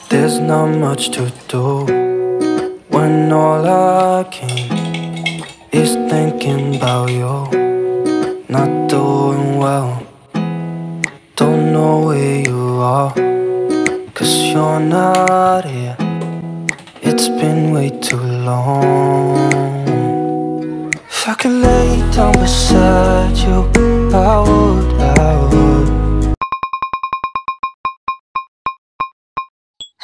There's not much to do when all I can is thinking about you. Not doing well, don't know where you are, 'cause you're not here. It's been way too long. If I could lay down beside you, I would, I would.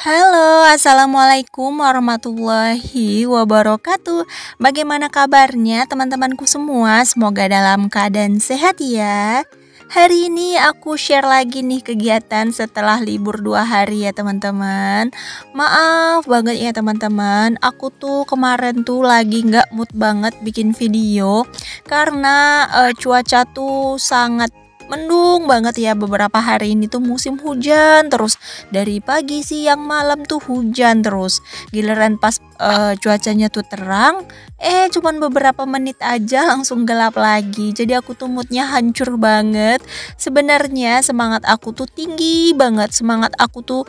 Halo, assalamualaikum warahmatullahi wabarakatuh. Bagaimana kabarnya teman-temanku semua? Semoga dalam keadaan sehat ya. Hari ini aku share lagi nih kegiatan setelah libur 2 hari ya teman-teman. Maaf banget ya teman-teman, aku tuh kemarin tuh lagi nggak mood banget bikin video karena cuaca tuh sangat mendung banget ya. Beberapa hari ini tuh musim hujan terus, dari pagi siang malam tuh hujan terus. Giliran pas cuacanya tuh terang, cuman beberapa menit aja langsung gelap lagi. Jadi aku tuh moodnya hancur banget. Sebenarnya semangat aku tuh tinggi banget, semangat aku tuh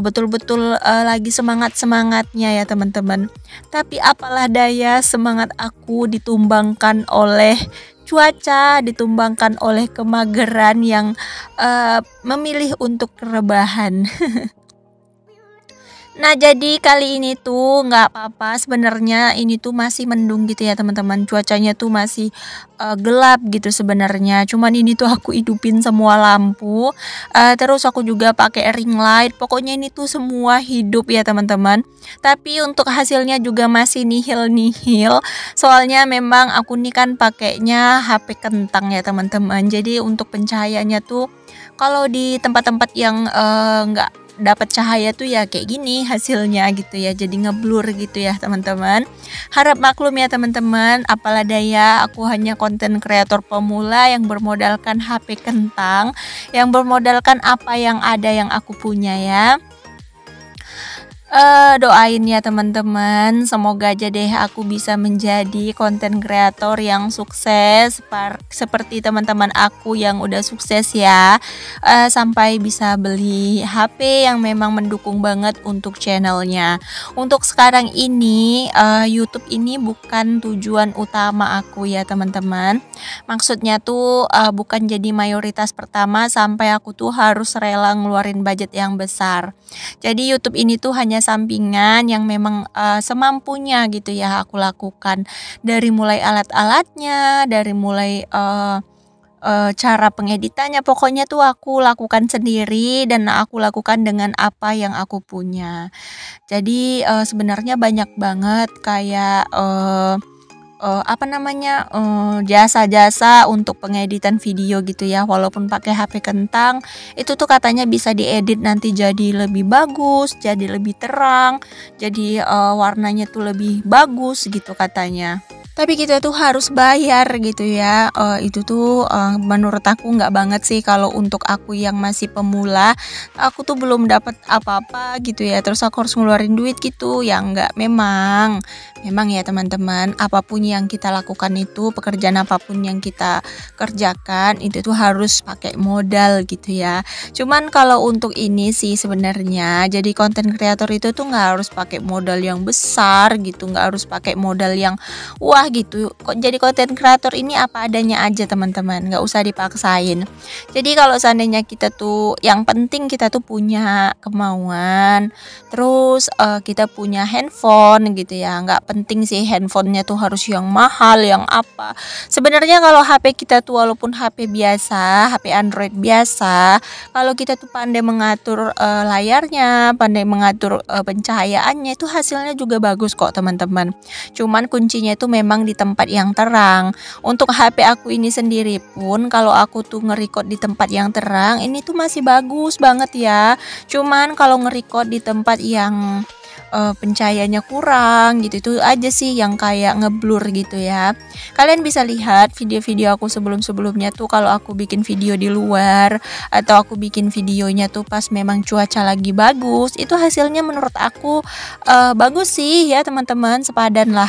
betul-betul lagi semangatnya ya teman-teman. Tapi apalah daya, semangat aku ditumbangkan oleh cuaca, ditumbangkan oleh kemageran yang memilih untuk rebahan. Nah, jadi kali ini tuh nggak apa-apa, sebenarnya ini tuh masih mendung gitu ya teman-teman. Cuacanya tuh masih gelap gitu sebenarnya. Cuman ini tuh aku hidupin semua lampu, terus aku juga pakai ring light. Pokoknya ini tuh semua hidup ya teman-teman. Tapi untuk hasilnya juga masih nihil. Soalnya memang aku nih kan pakainya HP kentang ya teman-teman. Jadi untuk pencahayaannya tuh kalau di tempat-tempat yang nggak dapat cahaya tuh ya kayak gini hasilnya gitu ya, jadi ngeblur gitu ya teman-teman. Harap maklum ya teman-teman, apalah daya, aku hanya konten kreator pemula yang bermodalkan HP kentang, yang bermodalkan apa yang ada yang aku punya ya. Doain ya teman-teman, semoga aja deh aku bisa menjadi konten kreator yang sukses seperti teman-teman aku yang udah sukses ya, sampai bisa beli HP yang memang mendukung banget untuk channelnya. Untuk sekarang ini YouTube ini bukan tujuan utama aku ya teman-teman. Maksudnya tuh bukan jadi mayoritas pertama sampai aku tuh harus rela ngeluarin budget yang besar. Jadi YouTube ini tuh hanya sampingan yang memang semampunya gitu ya aku lakukan, dari mulai alat-alatnya, dari mulai cara pengeditannya, pokoknya tuh aku lakukan sendiri dan aku lakukan dengan apa yang aku punya. Jadi sebenarnya banyak banget kayak jasa-jasa untuk pengeditan video gitu ya, walaupun pakai HP kentang itu tuh katanya bisa diedit nanti jadi lebih bagus, jadi lebih terang, jadi warnanya tuh lebih bagus gitu katanya. Tapi kita tuh harus bayar gitu ya. Itu tuh menurut aku nggak banget sih. Kalau untuk aku yang masih pemula, aku tuh belum dapat apa-apa gitu ya, terus aku harus ngeluarin duit gitu ya. Nggak, memang ya teman-teman, apapun yang kita lakukan itu, pekerjaan apapun yang kita kerjakan itu tuh harus pakai modal gitu ya. Cuman kalau untuk ini sih sebenarnya jadi konten kreator itu tuh nggak harus pakai modal yang besar gitu, nggak harus pakai modal yang wah gitu. Jadi konten kreator ini apa adanya aja teman-teman, nggak usah dipaksain. Jadi kalau seandainya kita tuh, yang penting kita tuh punya kemauan, terus kita punya handphone gitu ya. Nggak penting sih handphonenya tuh harus yang mahal, yang apa. Sebenarnya kalau HP kita tuh walaupun HP biasa, HP Android biasa, kalau kita tuh pandai mengatur layarnya, pandai mengatur pencahayaannya, itu hasilnya juga bagus kok teman-teman. Cuman kuncinya itu memang di tempat yang terang. Untuk HP aku ini sendiri pun kalau aku tuh nge-record di tempat yang terang, ini tuh masih bagus banget ya. Cuman kalau nge-record di tempat yang pencahayaannya kurang gitu, itu aja sih yang kayak ngeblur gitu ya. Kalian bisa lihat video-video aku sebelum-sebelumnya tuh, kalau aku bikin video di luar atau aku bikin videonya tuh pas memang cuaca lagi bagus, itu hasilnya menurut aku bagus sih ya teman-teman, sepadan lah.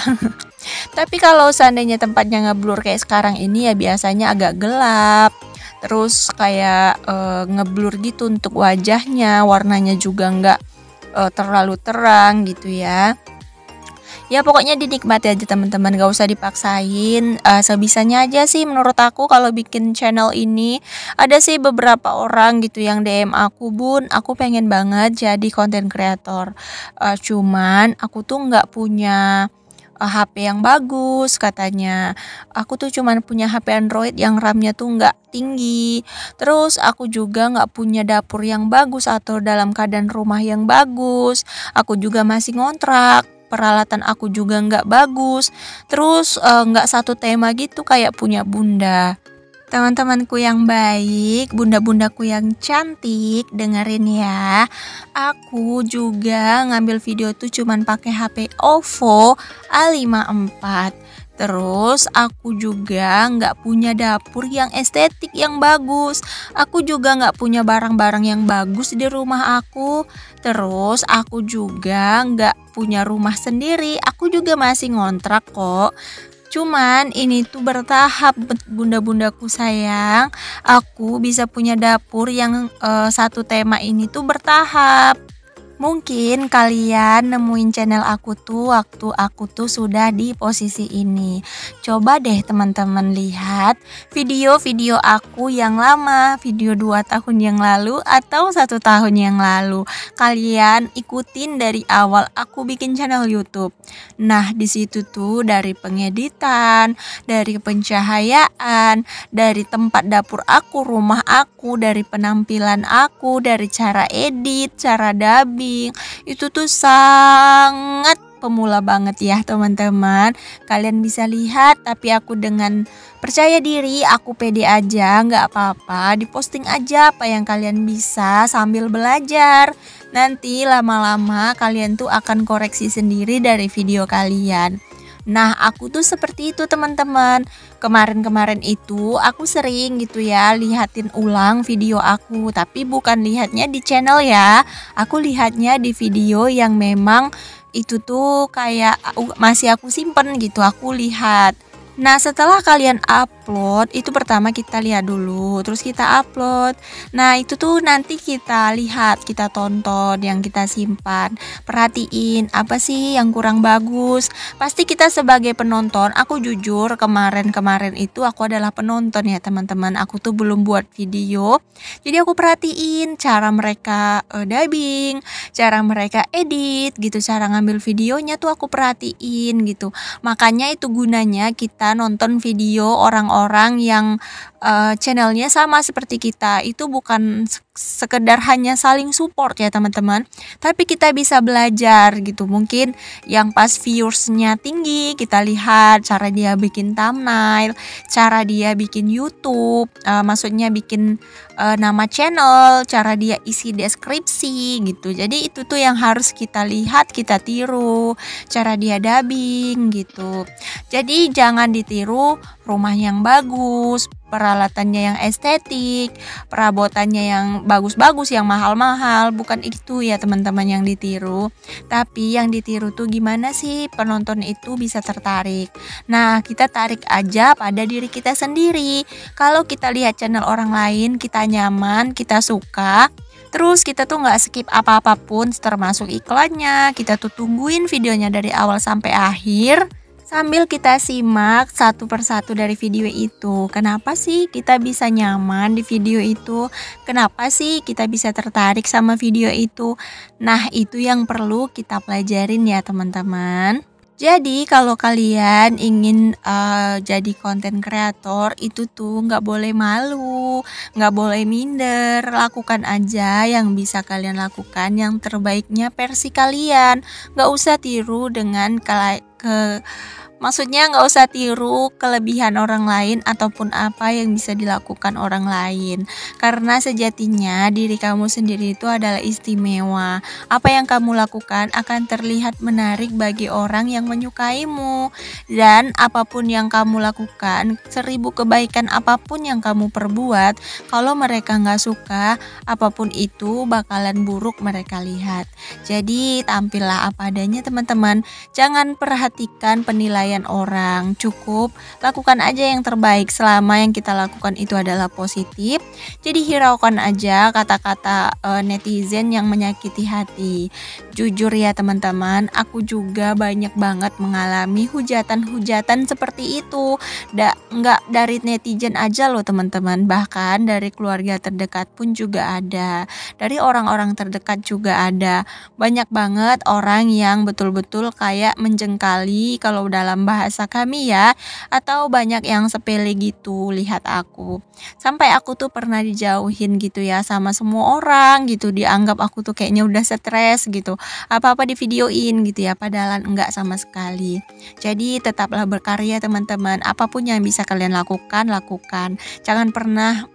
Tapi kalau seandainya tempatnya ngeblur kayak sekarang ini ya biasanya agak gelap, terus kayak ngeblur gitu untuk wajahnya, warnanya juga nggak terlalu terang gitu ya. Ya pokoknya dinikmati aja teman-teman, gak usah dipaksain. Sebisanya aja sih menurut aku kalau bikin channel ini. Ada sih beberapa orang gitu yang DM aku, "Bun, aku pengen banget jadi content creator. Cuman aku tuh nggak punya HP yang bagus," katanya. "Aku tuh cuman punya HP Android yang RAM-nya tuh nggak tinggi. Terus aku juga nggak punya dapur yang bagus atau dalam keadaan rumah yang bagus. Aku juga masih ngontrak. Peralatan aku juga nggak bagus. Terus nggak satu tema gitu kayak punya bunda." Teman-temanku yang baik, bunda-bundaku yang cantik, dengerin ya. Aku juga ngambil video tuh cuman pakai HP OVO A54. Terus aku juga nggak punya dapur yang estetik yang bagus. Aku juga nggak punya barang-barang yang bagus di rumah aku. Terus aku juga nggak punya rumah sendiri. Aku juga masih ngontrak kok. Cuman ini tuh bertahap bunda-bundaku sayang. Aku bisa punya dapur yang satu tema ini tuh bertahap. Mungkin kalian nemuin channel aku tuh waktu aku tuh sudah di posisi ini. Coba deh teman-teman lihat video-video aku yang lama, video 2 tahun yang lalu atau 1 tahun yang lalu. Kalian ikutin dari awal aku bikin channel YouTube. Nah, di situ tuh dari pengeditan, dari pencahayaan, dari tempat dapur aku, rumah aku, dari penampilan aku, dari cara edit, cara dubbing, itu tuh sangat pemula banget ya teman-teman. Kalian bisa lihat, tapi aku dengan percaya diri, aku pede aja, nggak apa-apa, diposting aja apa yang kalian bisa sambil belajar. Nanti lama-lama kalian tuh akan koreksi sendiri dari video kalian. Nah, aku tuh seperti itu teman-teman. Kemarin-kemarin itu aku sering gitu ya lihatin ulang video aku, tapi bukan lihatnya di channel ya. Aku lihatnya di video yang memang itu tuh kayak masih aku simpen gitu, aku lihat. Nah, setelah kalian upload, itu pertama kita lihat dulu, terus kita upload. Nah, itu tuh nanti kita lihat, kita tonton yang kita simpan. Perhatiin apa sih yang kurang bagus. Pasti kita sebagai penonton, aku jujur kemarin-kemarin itu aku adalah penonton ya teman-teman. Aku tuh belum buat video. Jadi aku perhatiin cara mereka dubbing, cara mereka edit gitu, cara ngambil videonya tuh aku perhatiin gitu. Makanya itu gunanya kita nonton video orang-orang yang channelnya sama seperti kita. Itu bukan sekedar hanya saling support ya teman-teman, tapi kita bisa belajar gitu. Mungkin yang pas viewersnya tinggi, kita lihat cara dia bikin thumbnail, cara dia bikin YouTube, maksudnya bikin nama channel, cara dia isi deskripsi gitu. Jadi itu tuh yang harus kita lihat, kita tiru, cara dia dubbing gitu. Jadi jangan ditiru rumah yang bagus, peralatannya yang estetik, perabotannya yang bagus-bagus, yang mahal-mahal. Bukan itu ya teman-teman yang ditiru. Tapi yang ditiru tuh gimana sih penonton itu bisa tertarik. Nah, kita tarik aja pada diri kita sendiri. Kalau kita lihat channel orang lain, kita nyaman, kita suka, terus kita tuh nggak skip apa-apapun termasuk iklannya. Kita tuh tungguin videonya dari awal sampai akhir, sambil kita simak satu persatu dari video itu. Kenapa sih kita bisa nyaman di video itu? Kenapa sih kita bisa tertarik sama video itu? Nah, itu yang perlu kita pelajarin ya teman-teman. Jadi kalau kalian ingin jadi konten kreator, itu tuh nggak boleh malu, nggak boleh minder. Lakukan aja yang bisa kalian lakukan, yang terbaiknya versi kalian. Nggak usah tiru dengan maksudnya nggak usah tiru kelebihan orang lain ataupun apa yang bisa dilakukan orang lain. Karena sejatinya diri kamu sendiri itu adalah istimewa. Apa yang kamu lakukan akan terlihat menarik bagi orang yang menyukaimu. Dan apapun yang kamu lakukan, 1000 kebaikan apapun yang kamu perbuat, kalau mereka nggak suka, apapun itu bakalan buruk mereka lihat. Jadi tampillah apa adanya teman-teman. Jangan perhatikan penilaian penilaian orang. Cukup lakukan aja yang terbaik selama yang kita lakukan itu adalah positif. Jadi hiraukan aja kata-kata netizen yang menyakiti hati. Jujur ya teman-teman, aku juga banyak banget mengalami hujatan-hujatan seperti itu. Nggak dari netizen aja loh teman-teman, bahkan dari keluarga terdekat pun juga ada. Dari orang-orang terdekat juga ada. Banyak banget orang yang betul-betul kayak menjengkali kalau dalam bahasa kami ya, atau banyak yang sepele gitu lihat aku. Sampai aku tuh pernah dijauhin gitu ya sama semua orang gitu, dianggap aku tuh kayaknya udah stres gitu. Apa-apa di videoin gitu ya, padahal enggak sama sekali. Jadi tetaplah berkarya teman-teman. Apapun yang bisa kalian lakukan, lakukan. Jangan pernah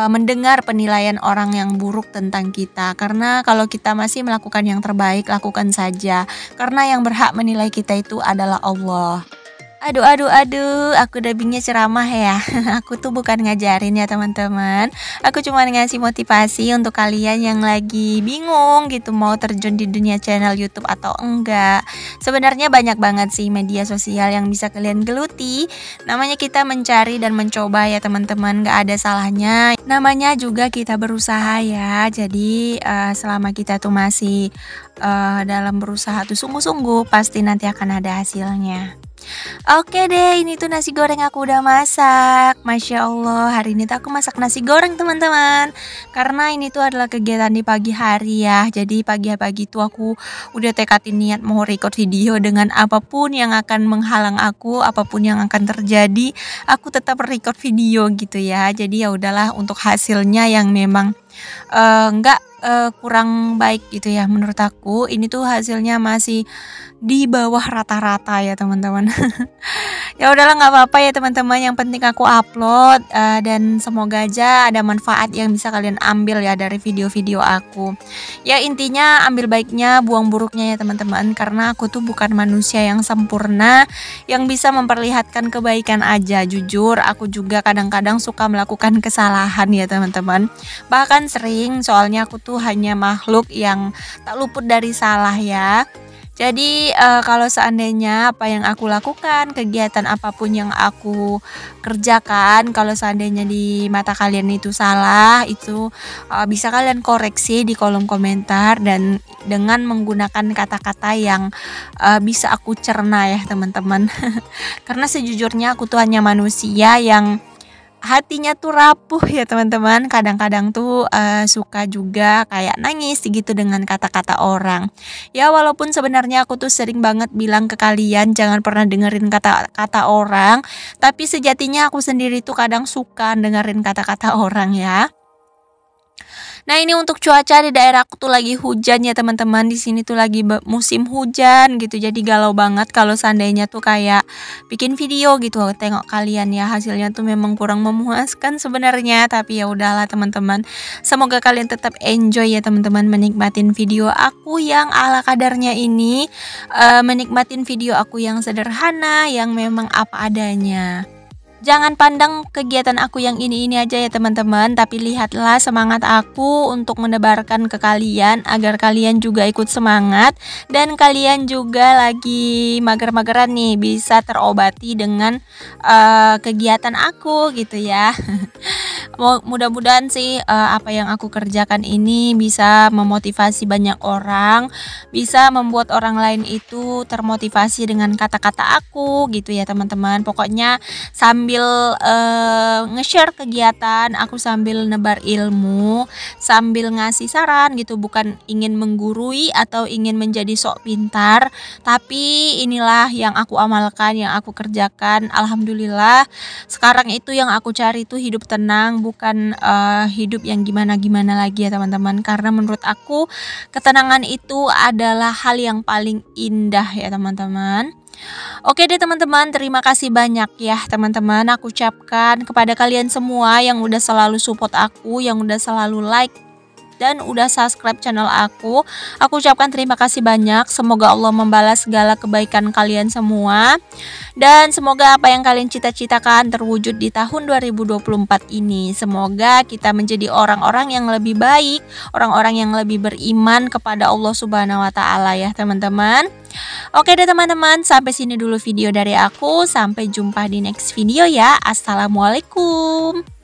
mendengar penilaian orang yang buruk tentang kita, karena kalau kita masih melakukan yang terbaik, lakukan saja, karena yang berhak menilai kita itu adalah Allah. Aduh, aku dubbingnya ceramah ya. Aku tuh bukan ngajarin ya teman-teman. Aku cuma ngasih motivasi untuk kalian yang lagi bingung gitu mau terjun di dunia channel YouTube atau enggak. Sebenarnya banyak banget sih media sosial yang bisa kalian geluti. Namanya kita mencari dan mencoba ya teman-teman, gak ada salahnya. Namanya juga kita berusaha ya. Jadi selama kita tuh masih dalam berusaha tuh sungguh-sungguh, pasti nanti akan ada hasilnya. Oke deh, ini tuh nasi goreng aku udah masak. Masya Allah, hari ini tuh aku masak nasi goreng teman-teman. Karena ini tuh adalah kegiatan di pagi hari ya. Jadi pagi-pagi tuh aku udah tekatin niat mau record video dengan apapun yang akan menghalang aku, apapun yang akan terjadi, aku tetap record video gitu ya. Jadi ya udahlah, untuk hasilnya yang memang nggak kurang baik gitu ya, menurut aku ini tuh hasilnya masih di bawah rata-rata ya teman-teman. Ya udahlah, nggak apa-apa ya teman-teman, yang penting aku upload dan semoga aja ada manfaat yang bisa kalian ambil ya dari video-video aku. Ya intinya ambil baiknya, buang buruknya ya teman-teman, karena aku tuh bukan manusia yang sempurna yang bisa memperlihatkan kebaikan aja. Jujur aku juga kadang-kadang suka melakukan kesalahan ya teman-teman, bahkan sering, soalnya aku tuh hanya makhluk yang tak luput dari salah ya. Jadi kalau seandainya apa yang aku lakukan, kegiatan apapun yang aku kerjakan, kalau seandainya di mata kalian itu salah, itu bisa kalian koreksi di kolom komentar dan dengan menggunakan kata-kata yang bisa aku cerna ya teman-teman. Karena sejujurnya aku tuh hanya manusia yang hatinya tuh rapuh ya teman-teman. Kadang-kadang tuh suka juga kayak nangis gitu dengan kata-kata orang. Ya walaupun sebenarnya aku tuh sering banget bilang ke kalian jangan pernah dengerin kata-kata orang, tapi sejatinya aku sendiri tuh kadang suka dengerin kata-kata orang ya. Nah ini untuk cuaca di daerah aku tuh lagi hujan ya teman-teman. Di sini tuh lagi musim hujan gitu. Jadi galau banget kalau seandainya tuh kayak bikin video gitu. Tengok kalian ya, hasilnya tuh memang kurang memuaskan sebenarnya. Tapi ya udahlah teman-teman. Semoga kalian tetap enjoy ya teman-teman menikmatin video aku yang ala kadarnya ini. Menikmatin video aku yang sederhana, yang memang apa adanya. Jangan pandang kegiatan aku yang ini aja ya teman-teman, tapi lihatlah semangat aku untuk menebarkan ke kalian agar kalian juga ikut semangat dan kalian juga lagi mager-mageran nih bisa terobati dengan kegiatan aku gitu ya. Mudah-mudahan sih apa yang aku kerjakan ini bisa memotivasi banyak orang, bisa membuat orang lain itu termotivasi dengan kata-kata aku gitu ya teman-teman. Pokoknya sambil nge-share kegiatan aku, sambil nebar ilmu, sambil ngasih saran gitu, bukan ingin menggurui atau ingin menjadi sok pintar, tapi inilah yang aku amalkan, yang aku kerjakan. Alhamdulillah sekarang itu yang aku cari itu hidup tenang, bukan hidup yang gimana-gimana lagi ya teman-teman, karena menurut aku ketenangan itu adalah hal yang paling indah ya teman-teman. Oke deh teman-teman, terima kasih banyak ya teman-teman. Aku ucapkan kepada kalian semua yang udah selalu support aku, yang udah selalu like dan udah subscribe channel aku. Aku ucapkan terima kasih banyak. Semoga Allah membalas segala kebaikan kalian semua. Dan semoga apa yang kalian cita-citakan terwujud di tahun 2024 ini. Semoga kita menjadi orang-orang yang lebih baik, orang-orang yang lebih beriman kepada Allah Subhanahu wa taala ya, teman-teman. Oke deh teman-teman, sampai sini dulu video dari aku. Sampai jumpa di next video ya. Assalamualaikum.